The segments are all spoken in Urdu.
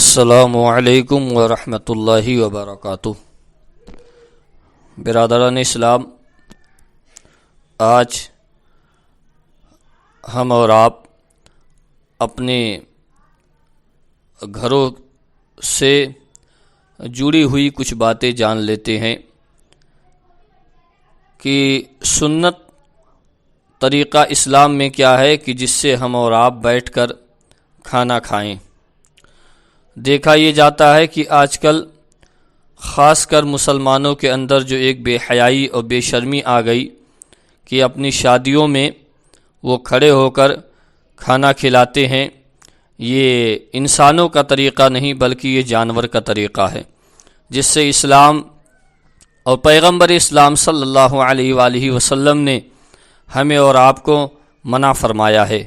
السلام علیکم ورحمۃ اللہ وبرکاتہ۔ برادران اسلام، آج ہم اور آپ اپنے گھروں سے جڑی ہوئی کچھ باتیں جان لیتے ہیں کہ سنت طریقہ اسلام میں کیا ہے کہ جس سے ہم اور آپ بیٹھ کر کھانا کھائیں۔ دیکھا یہ جاتا ہے کہ آج کل خاص کر مسلمانوں کے اندر جو ایک بے حیائی اور بے شرمی آ گئی کہ اپنی شادیوں میں وہ کھڑے ہو کر کھانا کھلاتے ہیں، یہ انسانوں کا طریقہ نہیں بلکہ یہ جانور کا طریقہ ہے، جس سے اسلام اور پیغمبر اسلام صلی اللہ علیہ وآلہ وسلم نے ہمیں اور آپ کو منع فرمایا ہے۔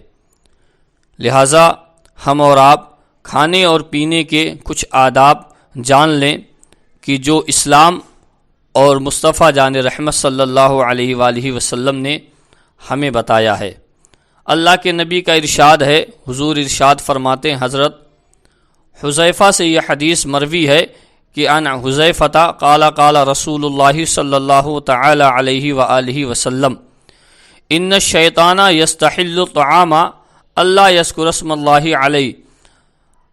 لہٰذا ہم اور آپ کھانے اور پینے کے کچھ آداب جان لیں کہ جو اسلام اور مصطفیٰ جان رحمت صلی اللہ علیہ وآلہ وسلم نے ہمیں بتایا ہے۔ اللہ کے نبی کا ارشاد ہے، حضور ارشاد فرماتے ہیں، حضرت حذیفہ سے یہ حدیث مروی ہے کہ عن حذیفہ قال قال رسول اللہ صلی اللہ تعالی علیہ وآلہ وسلم ان الشیطان یستحل الطعام اللہ یذکر اسم اللہ علیہ۔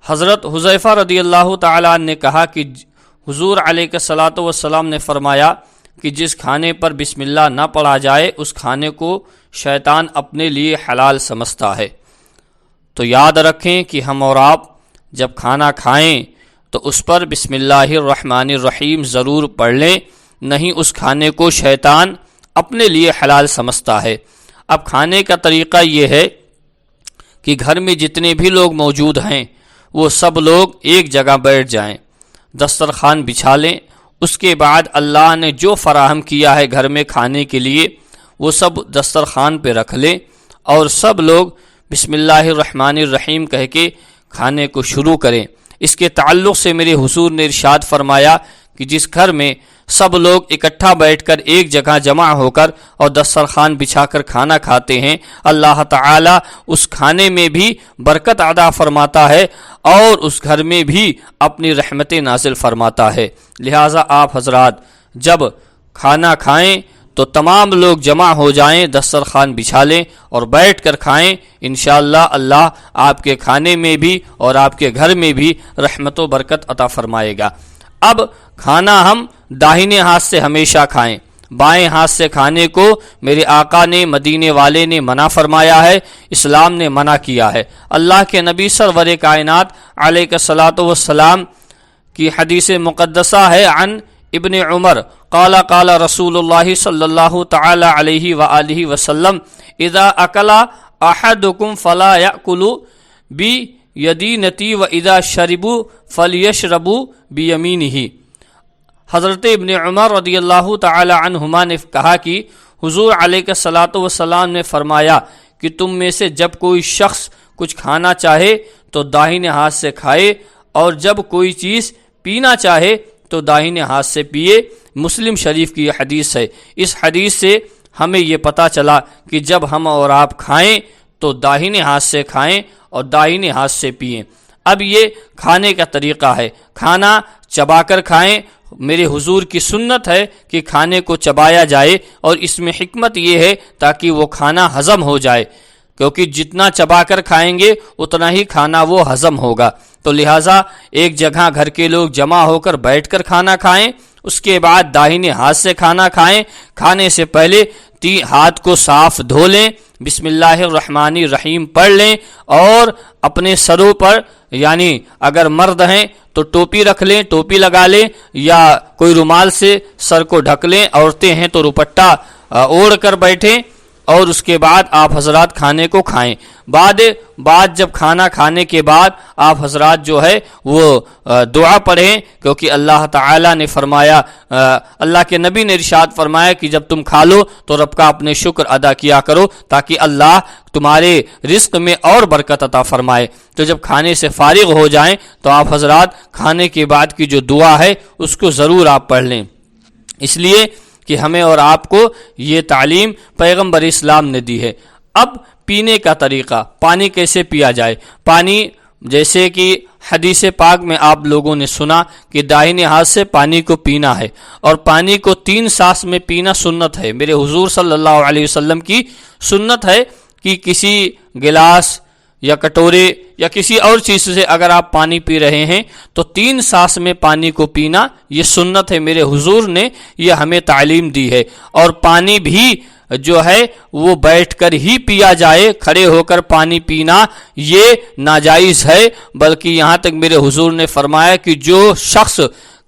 حضرت حذیفہ رضی اللہ تعالیٰ عنہ نے کہا کہ حضور علیہ الصلوۃ والسلام نے فرمایا کہ جس کھانے پر بسم اللہ نہ پڑھا جائے اس کھانے کو شیطان اپنے لیے حلال سمجھتا ہے۔ تو یاد رکھیں کہ ہم اور آپ جب کھانا کھائیں تو اس پر بسم اللہ الرحمن الرحیم ضرور پڑھ لیں، نہیں اس کھانے کو شیطان اپنے لیے حلال سمجھتا ہے۔ اب کھانے کا طریقہ یہ ہے کہ گھر میں جتنے بھی لوگ موجود ہیں وہ سب لوگ ایک جگہ بیٹھ جائیں، دسترخوان بچھا لیں، اس کے بعد اللہ نے جو فراہم کیا ہے گھر میں کھانے کے لیے وہ سب دسترخوان پہ رکھ لیں اور سب لوگ بسم اللہ الرحمن الرحیم کہہ کے کھانے کو شروع کریں۔ اس کے تعلق سے میرے حضور نے ارشاد فرمایا کہ جس گھر میں سب لوگ اکٹھا بیٹھ کر ایک جگہ جمع ہو کر اور دسترخوان بچھا کر کھانا کھاتے ہیں، اللہ تعالیٰ اس کھانے میں بھی برکت عطا فرماتا ہے اور اس گھر میں بھی اپنی رحمتیں نازل فرماتا ہے۔ لہٰذا آپ حضرات جب کھانا کھائیں تو تمام لوگ جمع ہو جائیں، دسترخوان بچھا لیں اور بیٹھ کر کھائیں، انشاءاللہ اللہ آپ کے کھانے میں بھی اور آپ کے گھر میں بھی رحمت و برکت عطا فرمائے گا۔ اب کھانا ہم داہنے ہاتھ سے ہمیشہ کھائیں، بائیں ہاتھ سے کھانے کو میرے آقا نے، مدینے والے نے منع فرمایا ہے، اسلام نے منع کیا ہے۔ اللہ کے نبی سرور کائنات علیہ الصلوۃ والسلام کی حدیث مقدسہ ہے عن ابن عمر قال قال رسول اللہ صلی اللہ تعالی علیہ وآلہ وسلم اذا اکل احدکم فلا یأکل بیدینتی واذا شربوا فلیشربوا بیمینہ۔ حضرت ابن عمر رضی اللہ تعالی عنہما نے کہا کہ حضور علیہ الصلوۃ والسلام نے فرمایا کہ تم میں سے جب کوئی شخص کچھ کھانا چاہے تو داہنے ہاتھ سے کھائے اور جب کوئی چیز پینا چاہے تو داہنے ہاتھ سے پیے۔ مسلم شریف کی یہ حدیث ہے۔ اس حدیث سے ہمیں یہ پتہ چلا کہ جب ہم اور آپ کھائیں تو داہنے ہاتھ سے کھائیں اور داہنے ہاتھ سے پئیں۔ اب یہ کھانے کا طریقہ ہے، کھانا چبا کر کھائیں۔ میرے حضور کی سنت ہے کہ کھانے کو چبایا جائے اور اس میں حکمت یہ ہے تاکہ وہ کھانا ہضم ہو جائے، کیونکہ جتنا چبا کر کھائیں گے اتنا ہی کھانا وہ ہضم ہوگا۔ تو لہٰذا ایک جگہ گھر کے لوگ جمع ہو کر بیٹھ کر کھانا کھائیں، اس کے بعد داہنے ہاتھ سے کھانا کھائیں۔ کھانے سے پہلے ہاتھ کو صاف دھو لیں، بسم اللہ الرحمن الرحیم پڑھ لیں اور اپنے سروں پر، یعنی اگر مرد ہیں تو ٹوپی رکھ لیں، ٹوپی لگا لیں یا کوئی رومال سے سر کو ڈھک لیں، عورتیں ہیں تو دوپٹہ اوڑھ کر بیٹھیں اور اس کے بعد آپ حضرات کھانے کو کھائیں۔ بعد جب کھانا کھانے کے بعد آپ حضرات جو ہے وہ دعا پڑھیں، کیونکہ اللہ تعالیٰ نے فرمایا، اللہ کے نبی نے ارشاد فرمایا کہ جب تم کھا لو تو رب کا اپنے شکر ادا کیا کرو تاکہ اللہ تمہارے رزق میں اور برکت عطا فرمائے۔ تو جب کھانے سے فارغ ہو جائیں تو آپ حضرات کھانے کے بعد کی جو دعا ہے اس کو ضرور آپ پڑھ لیں، اس لیے کہ ہمیں اور آپ کو یہ تعلیم پیغمبر اسلام نے دی ہے۔ اب پینے کا طریقہ، پانی کیسے پیا جائے؟ پانی جیسے کہ حدیث پاک میں آپ لوگوں نے سنا کہ داہنے ہاتھ سے پانی کو پینا ہے، اور پانی کو 3 سانس میں پینا سنت ہے۔ میرے حضور صلی اللہ علیہ وسلم کی سنت ہے کہ کسی گلاس یا کٹورے یا کسی اور چیز سے اگر آپ پانی پی رہے ہیں تو 3 سانس میں پانی کو پینا یہ سنت ہے، میرے حضور نے یہ ہمیں تعلیم دی ہے۔ اور پانی بھی جو ہے وہ بیٹھ کر ہی پیا جائے، کھڑے ہو کر پانی پینا یہ ناجائز ہے، بلکہ یہاں تک میرے حضور نے فرمایا کہ جو شخص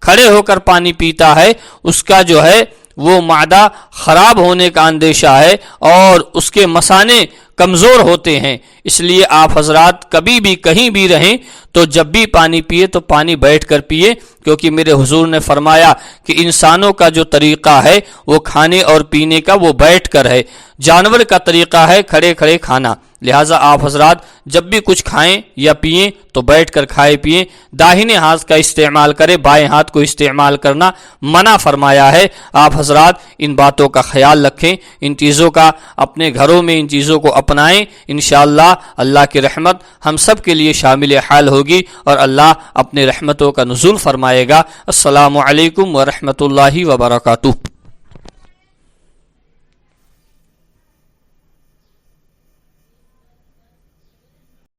کھڑے ہو کر پانی پیتا ہے اس کا جو ہے وہ معدہ خراب ہونے کا اندیشہ ہے اور اس کے مثانے کمزور ہوتے ہیں۔ اس لیے آپ حضرات کبھی بھی کہیں بھی رہیں تو جب بھی پانی پیے تو پانی بیٹھ کر پیے، کیونکہ میرے حضور نے فرمایا کہ انسانوں کا جو طریقہ ہے وہ کھانے اور پینے کا وہ بیٹھ کر ہے، جانور کا طریقہ ہے کھڑے کھڑے کھانا۔ لہٰذا آپ حضرات جب بھی کچھ کھائیں یا پئیں تو بیٹھ کر کھائے پئیں، داہنے ہاتھ کا استعمال کریں، بائیں ہاتھ کو استعمال کرنا منع فرمایا ہے۔ آپ حضرات ان باتوں کا خیال رکھیں، ان چیزوں کا اپنے گھروں میں ان چیزوں کو اپنائیں، انشاءاللہ اللہ کی رحمت ہم سب کے لیے شامل حال ہوگی اور اللہ اپنے رحمتوں کا نزول فرمائے گا۔ السلام علیکم ورحمۃ اللہ وبرکاتہ۔